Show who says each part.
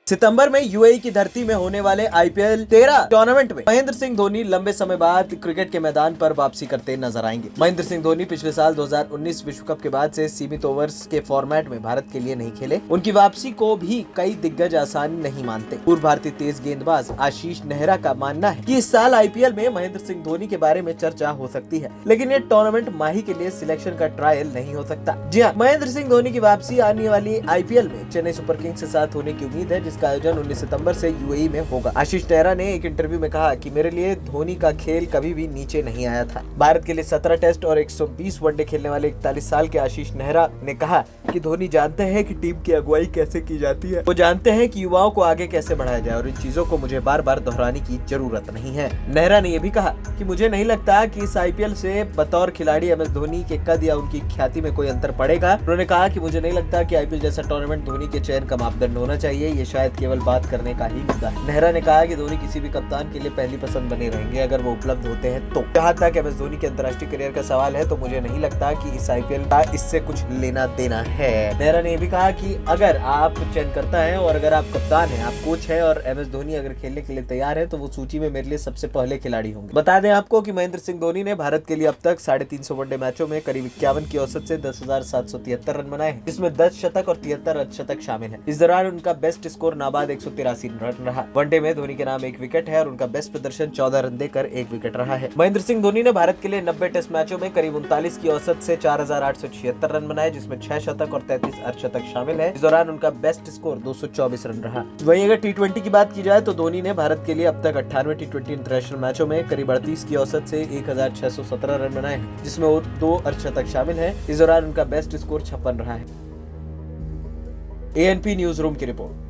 Speaker 1: सितंबर में यूएई की धरती में होने वाले आईपीएल 13 टूर्नामेंट में महेंद्र सिंह धोनी लंबे समय बाद क्रिकेट के मैदान पर वापसी करते नजर आएंगे। महेंद्र सिंह धोनी पिछले साल 2019 विश्व कप के बाद से सीमित ओवर्स के फॉर्मेट में भारत के लिए नहीं खेले। उनकी वापसी को भी कई दिग्गज आसान नहीं मानते। पूर्व भारतीय तेज गेंदबाज आशीष नेहरा का मानना है कि इस साल आईपीएल में महेंद्र सिंह धोनी के बारे में चर्चा हो सकती है, लेकिन ये टूर्नामेंट माही के लिए सिलेक्शन का ट्रायल नहीं हो सकता। जी हाँ, महेंद्र सिंह धोनी की वापसी आने वाली आईपीएल में चेन्नई सुपर किंग्स के साथ होने की उम्मीद है, जिसका आयोजन 19 सितंबर से यूएई में होगा। आशीष नेहरा ने एक इंटरव्यू में कहा कि मेरे लिए धोनी का खेल कभी भी नीचे नहीं आया था। भारत के लिए 17 टेस्ट और 120 वनडे खेलने वाले 41 साल के आशीष नेहरा ने कहा कि धोनी जानते हैं कि टीम की अगुवाई कैसे की जाती है। वो जानते हैं कि युवाओं को आगे कैसे बढ़ाया जाए और इन चीजों को मुझे बार बार दोहराने की जरूरत नहीं है। नेहरा ने यह भी कहा कि मुझे नहीं लगता कि इस आईपीएल से बतौर खिलाड़ी एमएस धोनी के कद या उनकी ख्याति में कोई अंतर पड़ेगा। उन्होंने कहा कि मुझे नहीं लगता कि आईपीएल जैसा टूर्नामेंट धोनी के चयन का मापदंड होना चाहिए, ये शायद केवल बात करने का ही मुद्दा है। नेहरा ने कहा कि धोनी किसी भी कप्तान के लिए पहली पसंद बने रहेंगे अगर वो उपलब्ध होते हैं तो। जहाँ तक एमएस धोनी के अंतर्राष्ट्रीय करियर का सवाल है तो मुझे नहीं लगता कि इस आईपीएल का इससे कुछ लेना देना है। नेहरा ने भी कहा कि अगर आप चयन करता है और अगर आप कप्तान है, आप कोच है और एमएस धोनी अगर खेलने के लिए तैयार है तो वो सूची में मेरे लिए सबसे पहले खिलाड़ी होंगे। बता दें आपको कि महेंद्र सिंह धोनी ने भारत के लिए अब तक 350 वनडे मैचों में करीब 51 की औसत से 10,773 रन बनाए हैं, जिसमें 10 शतक और 73 अर्धशतक शामिल है। इस दौरान उनका बेस्ट स्कोर नाबाद 183 रन रहा। वनडे में धोनी के नाम 1 विकेट है और उनका बेस्ट प्रदर्शन 14 रन देकर 1 विकेट रहा है। महेंद्र सिंह धोनी ने भारत के लिए 90 टेस्ट मैचों में करीब 39 की औसत से 4,876 रन बनाए, जिसमें 6 शतक और 33 अर्धशतक शामिल है। इस दौरान उनका बेस्ट स्कोर 224 रन रहा। वहीं अगर टी20 की बात की जाए तो धोनी ने भारत के लिए अब तक 98 टी20 इंटरनेशनल मैचों में करीब 38 की औसत से 1,617 रन बनाए हैं, जिसमें 2 अर्धशतक शामिल है। इस दौरान उनका बेस्ट स्कोर 56 रहा है। एएनपी न्यूज रूम की रिपोर्ट।